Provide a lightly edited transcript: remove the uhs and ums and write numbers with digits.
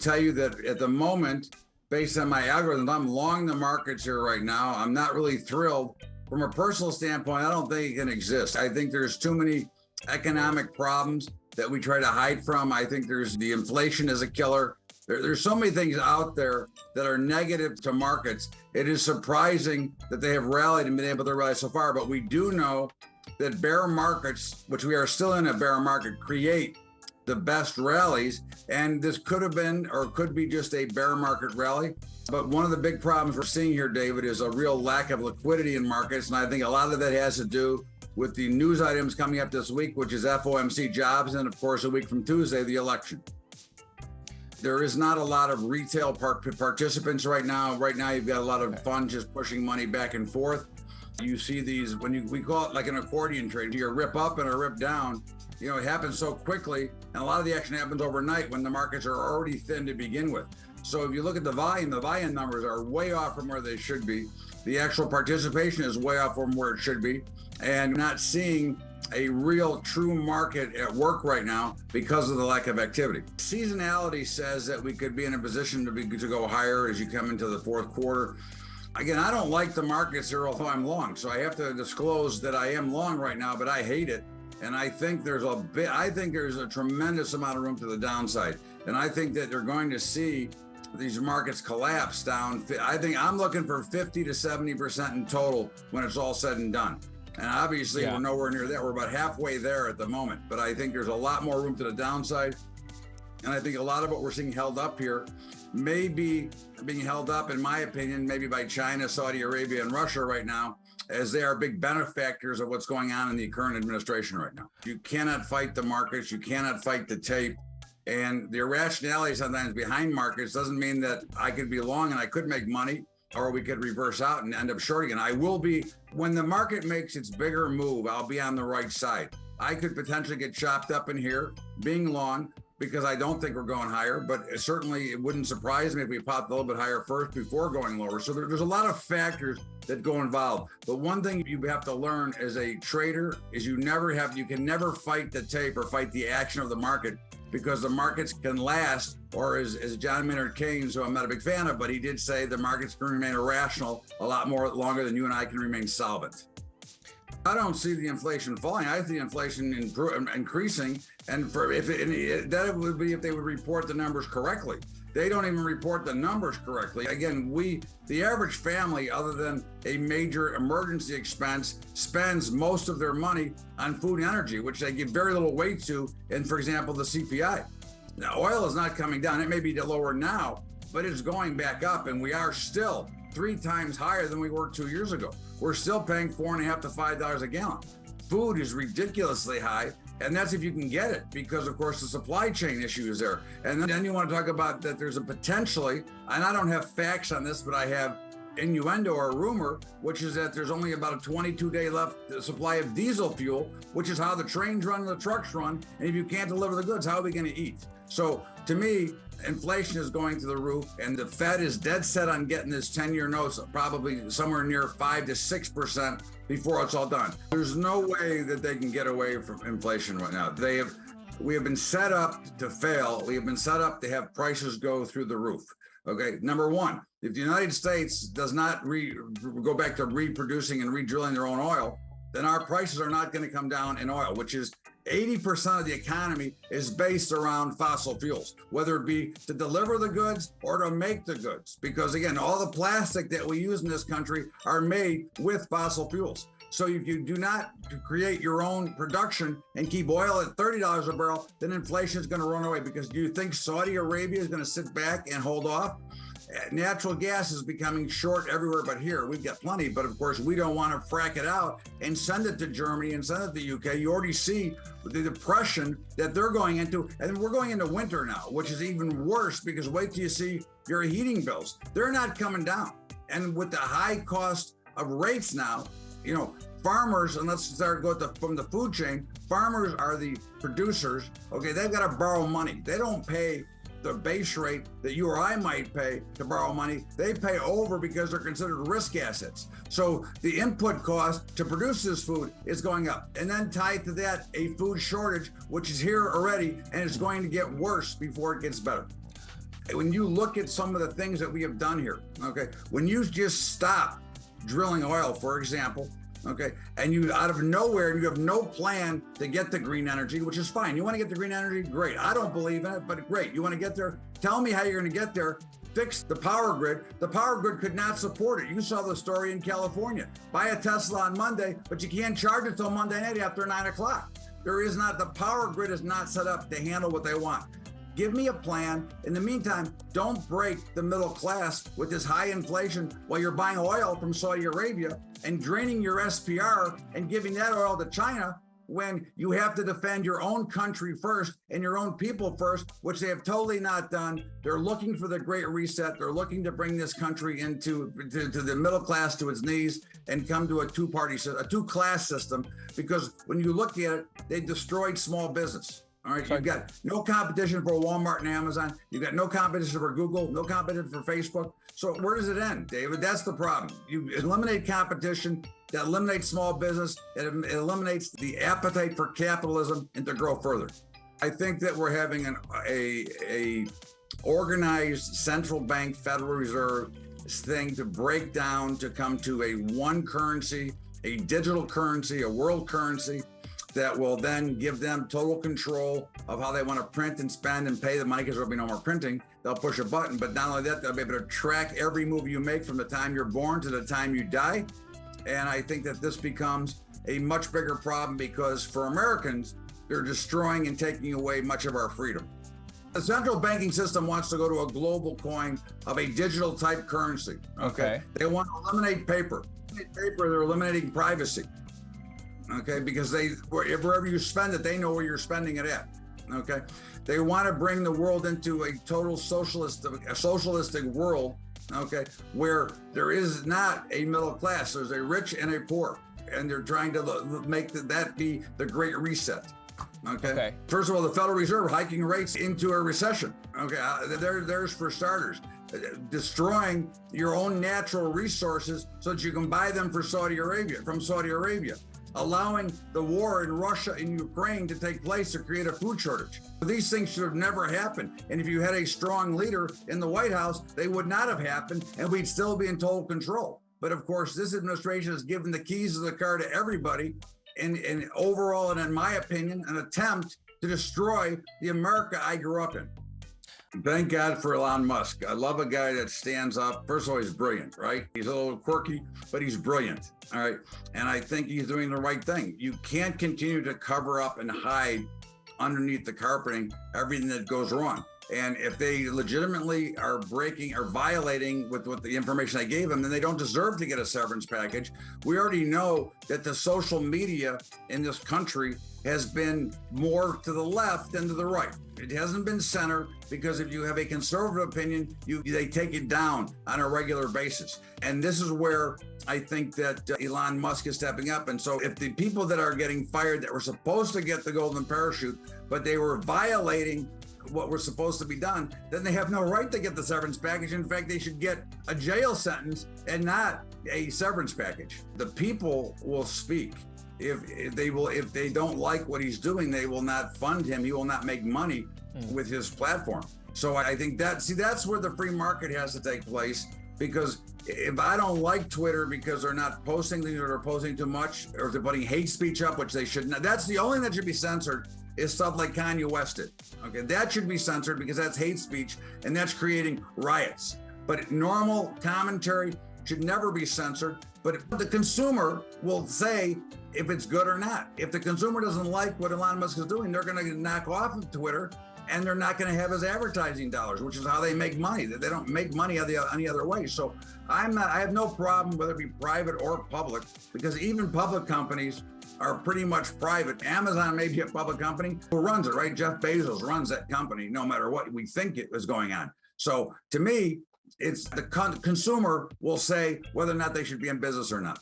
tell you that at the moment, based on my algorithms, I'm long the markets here right now. I'm not really thrilled. From a personal standpoint, I don't think it can exist. I think there's too many economic problems that we try to hide from. I think there's the inflation is a killer. There's so many things out there that are negative to markets. It is surprising that they have rallied and been able to rally so far, but we do know that bear markets, which we are still in a bear market, create the best rallies. And this could have been or could be just a bear market rally. But one of the big problems we're seeing here, David, is a real lack of liquidity in markets. And I think a lot of that has to do with the news items coming up this week, which is FOMC jobs, and of course, a week from Tuesday, the election. There is not a lot of retail participants right now. Right now, you've got a lot of funds just pushing money back and forth. You see these, we call it like an accordion trade. You rip up and a rip down. You know, it happens so quickly, and a lot of the action happens overnight when the markets are already thin to begin with. So if you look at the volume numbers are way off from where they should be. The actual participation is way off from where it should be, and not seeing a real true market at work right now because of the lack of activity. Seasonality says that we could be in a position to go higher as you come into the fourth quarter. Again, I don't like the markets here, although I'm long. So I have to disclose that I am long right now, but I hate it. And I think there's a tremendous amount of room to the downside. And I think that they're going to see these markets collapse down. I think I'm looking for 50 to 70% in total when it's all said and done. And obviously we're nowhere near that. We're about halfway there at the moment, but I think there's a lot more room to the downside. And I think a lot of what we're seeing held up here may be being held up, in my opinion, maybe by China, Saudi Arabia, and Russia right now, as they are big benefactors of what's going on in the current administration right now. You cannot fight the markets. You cannot fight the tape. And the irrationality sometimes behind markets doesn't mean that I could be long and I could make money, or we could reverse out and end up shorting. And I will be, when the market makes its bigger move, I'll be on the right side. I could potentially get chopped up in here being long, because I don't think we're going higher, but certainly it wouldn't surprise me if we popped a little bit higher first before going lower. So there's a lot of factors that go involved. But one thing you have to learn as a trader is you can never fight the tape or fight the action of the market, because the markets can last, or as John Maynard Keynes, who I'm not a big fan of, but he did say the markets can remain irrational a lot more longer than you and I can remain solvent. I don't see the inflation falling. I see inflation increasing, and that would be if they would report the numbers correctly. They don't even report the numbers correctly. Again, the average family, other than a major emergency expense, spends most of their money on food and energy, which they give very little weight to, in, for example, the CPI. Now, oil is not coming down. It may be lower now, but it's going back up, and we are still 3 times higher than we were 2 years ago. We're still paying $4.50 to $5 a gallon. Food is ridiculously high, and that's if you can get it, because of course the supply chain issue is there. And then you want to talk about that there's a potentially, and I don't have facts on this, but I have innuendo or rumor, which is that there's only about a 22-day left supply of diesel fuel, which is how the trains run and the trucks run. And if you can't deliver the goods, how are we going to eat? So to me, inflation is going to the roof, and the Fed is dead set on getting this 10-year notes probably somewhere near 5 to 6% before it's all done. There's no way that they can get away from inflation right now. We have been set up to fail. We have been set up to have prices go through the roof. Okay, number one, if the United States does not go back to reproducing and redrilling their own oil, then our prices are not going to come down in oil, which is 80% of the economy is based around fossil fuels, whether it be to deliver the goods or to make the goods. Because again, all the plastic that we use in this country are made with fossil fuels. So if you do not create your own production and keep oil at $30 a barrel, then inflation is going to run away. Because do you think Saudi Arabia is going to sit back and hold off? Natural gas is becoming short everywhere but here. We've got plenty, but of course we don't want to frack it out and send it to Germany and send it to UK. You already see the depression that they're going into, and we're going into winter now, which is even worse, because wait till you see your heating bills. They're not coming down. And with the high cost of rates now, you know, farmers, and let's start from the food chain, farmers are the producers. Okay, they've got to borrow money. They don't pay the base rate that you or I might pay to borrow money. They pay over because they're considered risk assets. So the input cost to produce this food is going up. And then tied to that, a food shortage, which is here already, and it's going to get worse before it gets better. When you look at some of the things that we have done here, okay, when you just stop drilling oil, for example, okay, and you out of nowhere, you have no plan to get the green energy, which is fine. You want to get the green energy? Great. I don't believe in it, but great. You want to get there? Tell me how you're going to get there. Fix the power grid. The power grid could not support it. You saw the story in California. Buy a Tesla on Monday, but you can't charge it till Monday night after 9 o'clock. The power grid is not set up to handle what they want. Give me a plan. In the meantime, don't break the middle class with this high inflation while you're buying oil from Saudi Arabia and draining your SPR and giving that oil to China when you have to defend your own country first and your own people first, which they have totally not done. They're looking for the Great Reset. They're looking to bring this country into to the middle class to its knees and come to a two-class system, because when you look at it, they destroyed small business. All right, you've got no competition for Walmart and Amazon. You've got no competition for Google, no competition for Facebook. So where does it end, David? That's the problem. You eliminate competition, that eliminates small business, it eliminates the appetite for capitalism and to grow further. I think that we're having a organized central bank Federal Reserve thing to break down, to come to a one currency, a digital currency, a world currency, that will then give them total control of how they want to print and spend and pay the money, because there'll be no more printing. They'll push a button, but not only that, they'll be able to track every move you make from the time you're born to the time you die. And I think that this becomes a much bigger problem, because for Americans, they're destroying and taking away much of our freedom. The central banking system wants to go to a global coin of a digital type currency. Okay. They want to eliminate paper. They're eliminating privacy. Okay, because wherever you spend it, they know where you're spending it at. Okay, they want to bring the world into a total socialistic world. Okay, where there is not a middle class, there's a rich and a poor, and they're trying to make that be the Great Reset. Okay. First of all, the Federal Reserve hiking rates into a recession. Okay, there's for starters. Destroying your own natural resources so that you can buy them from Saudi Arabia. Allowing the war in Russia and Ukraine to take place to create a food shortage. These things should have never happened. And if you had a strong leader in the White House, they would not have happened, and we'd still be in total control. But of course, this administration has given the keys of the car to everybody, and overall, and in my opinion, an attempt to destroy the America I grew up in. Thank God for Elon Musk. I love a guy that stands up. First of all, he's brilliant, right? He's a little quirky, but he's brilliant, all right? And I think he's doing the right thing. You can't continue to cover up and hide underneath the carpeting everything that goes wrong. And if they legitimately are breaking or violating with what the information I gave them, then they don't deserve to get a severance package. We already know that the social media in this country has been more to the left than to the right. It hasn't been center, because if you have a conservative opinion, they take it down on a regular basis. And this is where I think that Elon Musk is stepping up. And so if the people that are getting fired that were supposed to get the golden parachute, but they were violating what was supposed to be done, then they have no right to get the severance package. In fact, they should get a jail sentence and not a severance package. The people will speak. If they don't like what he's doing, they will not fund him. He will not make money with his platform. So I think that's where the free market has to take place, because if I don't like Twitter because they're not posting things, or they're posting too much, or if they're putting hate speech up, which they should not, that's the only thing that should be censored, is stuff like Kanye West did. Okay, that should be censored, because that's hate speech and that's creating riots. But normal commentary should never be censored. But the consumer will say if it's good or not. If the consumer doesn't like what Elon Musk is doing, they're going to knock off of Twitter, and they're not going to have his advertising dollars, which is how they make money. They don't make money any other way. So I have no problem whether it be private or public, because even public companies are pretty much private. Amazon may be a public company. Who runs it, right? Jeff Bezos runs that company, no matter what we think it is going on. So to me, it's the consumer will say whether or not they should be in business or not.